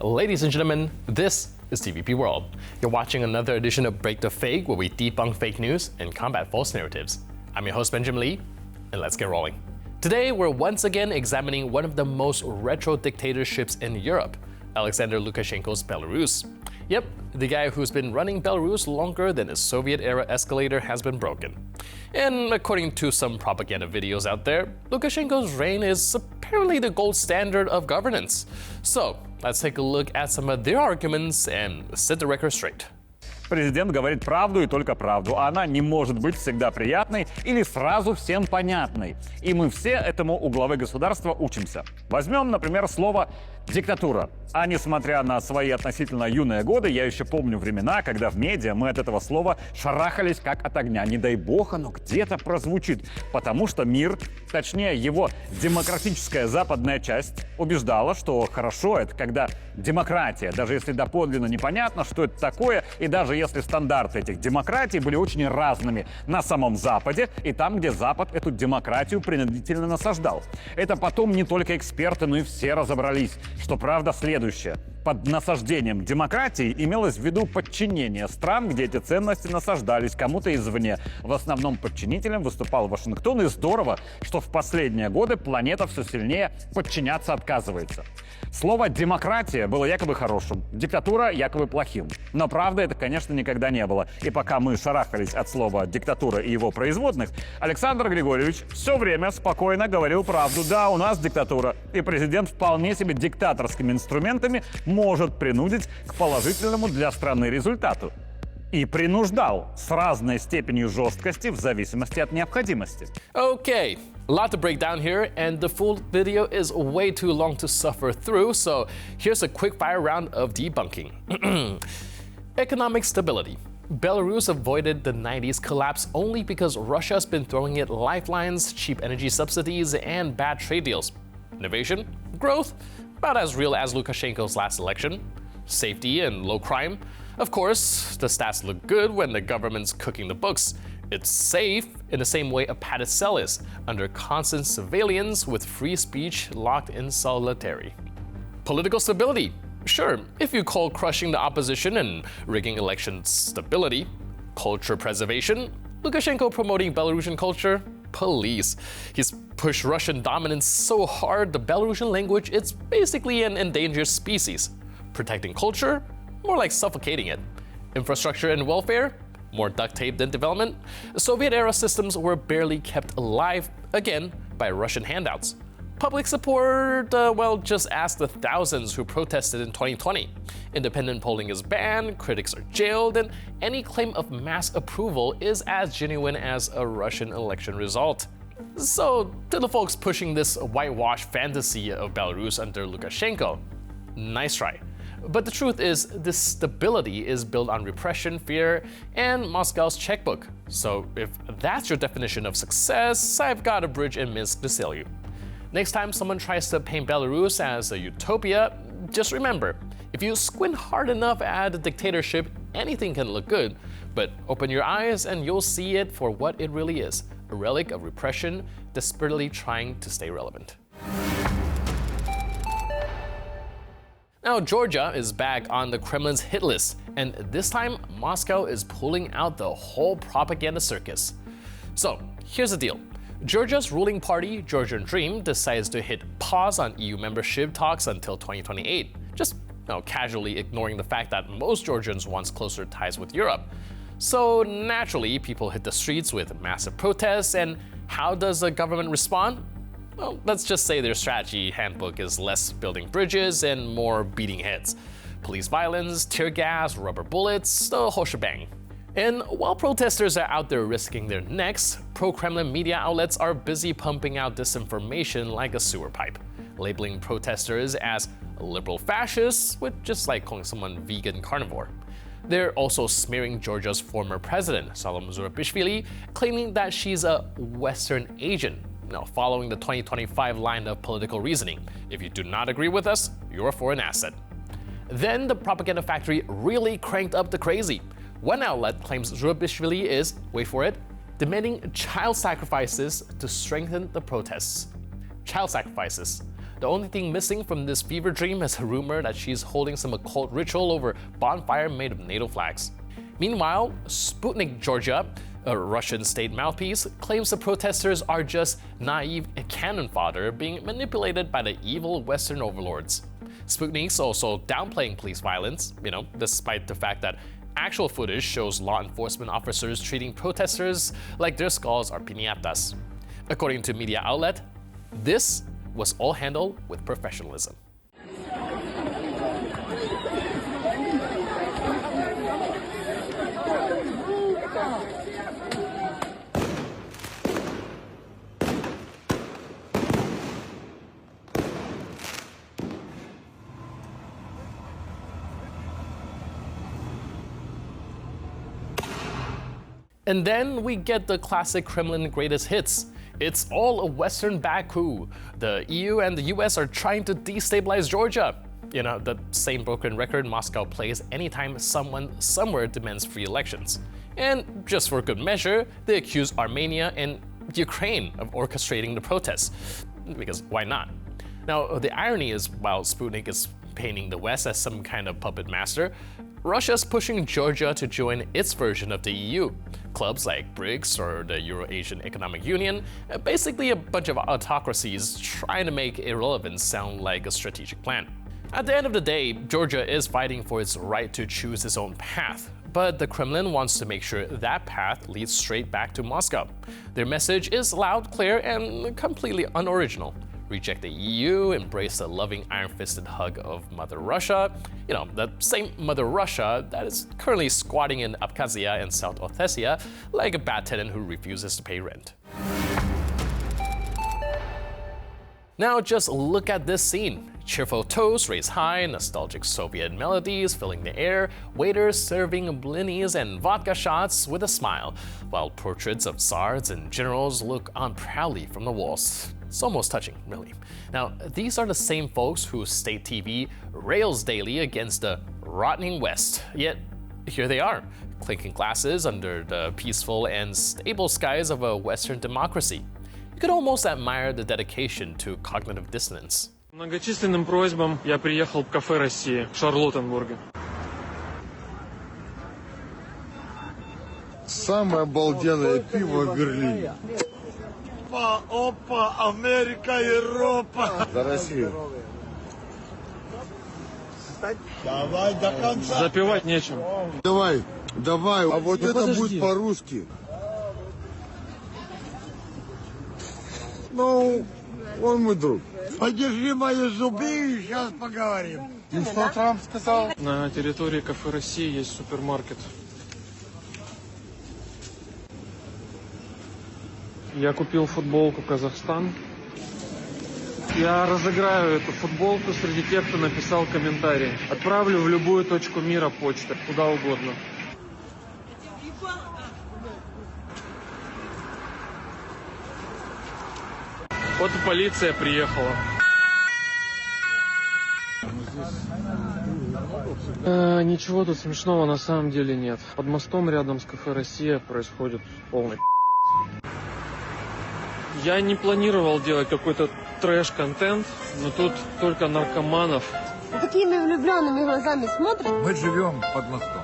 Ladies and gentlemen, this is TVP World. You're watching another edition of Break the Fake, where we debunk fake news and combat false narratives. I'm your host, Benjamin Lee, and let's get rolling. Today, we're once again examining one of the most retro dictatorships in Europe, Alexander Lukashenko's Belarus. Yep, the guy who's been running Belarus longer than a Soviet-era escalator has been broken. And according to some propaganda videos out there, Lukashenko's reign is apparently the gold standard of governance. So, let's take a look at some of their arguments and set the record straight. Президент говорит правду и только правду, а она не может быть всегда приятной или сразу всем понятной. И мы все этому у главы государства учимся. Возьмем, например, слово «диктатура». А несмотря на свои относительно юные годы, я еще помню времена, когда в медиа мы от этого слова шарахались как от огня. Не дай бог оно где-то прозвучит. Потому что мир, точнее его демократическая западная часть, убеждала, что хорошо это, когда демократия, даже если доподлинно непонятно, что это такое, и даже если стандарты этих демократий были очень разными на самом Западе и там, где Запад эту демократию принудительно насаждал. Это потом не только эксперты, но и все разобрались, что правда следующее. Под насаждением демократии имелось в виду подчинение стран, где эти ценности насаждались кому-то извне. В основном подчинителем выступал Вашингтон, и здорово, что в последние годы планета все сильнее подчиняться отказывается. Слово «демократия» было якобы хорошим, диктатура якобы плохим. Но правда это, конечно, никогда не было. И пока мы шарахались от слова «диктатура» и его производных, Александр Григорьевич все время спокойно говорил правду. Да, у нас диктатура, и президент вполне себе диктаторскими инструментами может принудить к положительному для страны результату. И принуждал с разной степенью жесткости в зависимости от необходимости. Okay, a lot to break down here, and the full video is way too long to suffer through, so here's a quick fire round of debunking. Economic stability. Belarus avoided the 90s collapse only because Russia's been throwing it lifelines, cheap energy subsidies, and bad trade deals. Innovation? Growth? About as real as Lukashenko's last election. Safety and low crime? Of course, the stats look good when the government's cooking the books. It's safe in the same way a padded cell is, under constant surveillance with free speech locked in solitary. Political stability. Sure, if you call crushing the opposition and rigging elections stability. Culture preservation. Lukashenko promoting Belarusian culture. Police. He's pushed Russian dominance so hard the Belarusian language is basically an endangered species. Protecting culture? More like suffocating it. Infrastructure and welfare? More duct tape than development. Soviet-era systems were barely kept alive, again, by Russian handouts. Public support? Well, just ask the thousands who protested in 2020. Independent polling is banned, critics are jailed, and any claim of mass approval is as genuine as a Russian election result. So, to the folks pushing this whitewash fantasy of Belarus under Lukashenko, nice try. But the truth is, this stability is built on repression, fear, and Moscow's checkbook. So if that's your definition of success, I've got a bridge in Minsk to sell you. Next time someone tries to paint Belarus as a utopia, just remember, if you squint hard enough at a dictatorship, anything can look good. But open your eyes and you'll see it for what it really is, a relic of repression desperately trying to stay relevant. Now, Georgia is back on the Kremlin's hit list, and this time, Moscow is pulling out the whole propaganda circus. So, here's the deal. Georgia's ruling party, Georgian Dream, decides to hit pause on EU membership talks until 2028, just casually ignoring the fact that most Georgians want closer ties with Europe. So, naturally, people hit the streets with massive protests, and how does the government respond? Well, let's just say their strategy handbook is less building bridges and more beating heads. Police violence, tear gas, rubber bullets, the whole shebang. And while protesters are out there risking their necks, pro-Kremlin media outlets are busy pumping out disinformation like a sewer pipe, labeling protesters as liberal fascists, with just like calling someone vegan carnivore. They're also smearing Georgia's former president, Salome Zurabishvili, claiming that she's a Western agent, following the 2025 line of political reasoning. If you do not agree with us, you're a foreign asset. Then the propaganda factory really cranked up the crazy. One outlet claims Zurabishvili is, wait for it, demanding child sacrifices to strengthen the protests. Child sacrifices. The only thing missing from this fever dream is a rumor that she's holding some occult ritual over bonfire made of NATO flags. Meanwhile, Sputnik Georgia, a Russian state mouthpiece, claims the protesters are just naive cannon fodder being manipulated by the evil Western overlords. Sputnik's also downplaying police violence, despite the fact that actual footage shows law enforcement officers treating protesters like their skulls are piñatas. According to media outlet, this was all handled with professionalism. And then we get the classic Kremlin greatest hits. It's all a Western Baku. The EU and the US are trying to destabilize Georgia. The same broken record Moscow plays anytime someone somewhere demands free elections. And just for good measure, they accuse Armenia and Ukraine of orchestrating the protests. Because why not? Now, the irony is, while Sputnik is painting the West as some kind of puppet master, Russia's pushing Georgia to join its version of the EU. Clubs like BRICS or the Euro-Asian Economic Union, basically a bunch of autocracies trying to make irrelevance sound like a strategic plan. At the end of the day, Georgia is fighting for its right to choose its own path, but the Kremlin wants to make sure that path leads straight back to Moscow. Their message is loud, clear, and completely unoriginal. Reject the EU, embrace the loving iron-fisted hug of Mother Russia, the same Mother Russia that is currently squatting in Abkhazia and South Ossetia like a bad tenant who refuses to pay rent. Now just look at this scene. Cheerful toasts raised high, nostalgic Soviet melodies filling the air, waiters serving blinis and vodka shots with a smile, while portraits of tsars and generals look on proudly from the walls. It's almost touching, really. Now, these are the same folks whose state TV rails daily against the rotting West. Yet, here they are, clinking glasses under the peaceful and stable skies of a Western democracy. You could almost admire the dedication to cognitive dissonance. Многочисленным просьбам я приехал в кафе России в Шарлоттенбурге. Самое обалденное пиво в Берлине. Опа, Америка, Европа. За Россию. Давай до конца. Запивать нечем. Давай. А вот это будет по-русски. Ну, он мой друг. Подержи мои зубы и сейчас поговорим. И что Трамп сказал? На территории кафе России есть супермаркет. Я купил футболку «Казахстан». Я разыграю эту футболку среди тех, кто написал комментарий. Отправлю в любую точку мира почтой, куда угодно. Вот и полиция приехала. Ничего тут смешного на самом деле нет. Под мостом рядом с кафе «Россия» происходит полный пиздец. Я не планировал делать какой-то трэш-контент, но тут только наркоманов. Такими влюбленными глазами смотрят. Мы живем под мостом.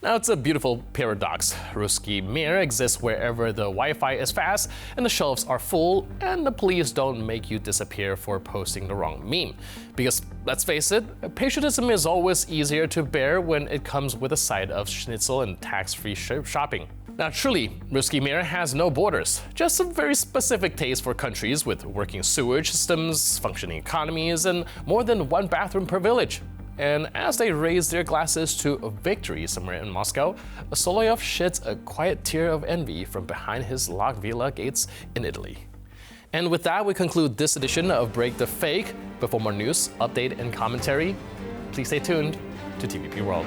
Now, it's a beautiful paradox. Ruski Mir exists wherever the Wi-Fi is fast and the shelves are full, and the police don't make you disappear for posting the wrong meme. Because, let's face it, patriotism is always easier to bear when it comes with a side of schnitzel and tax-free shopping. Now, truly, Ruski Mir has no borders, just a very specific taste for countries with working sewage systems, functioning economies, and more than one bathroom per village. And as they raise their glasses to a victory somewhere in Moscow, Solovyov sheds a quiet tear of envy from behind his locked villa gates in Italy. And with that, we conclude this edition of Break the Fake. But for more news, update, and commentary, please stay tuned to TVP World.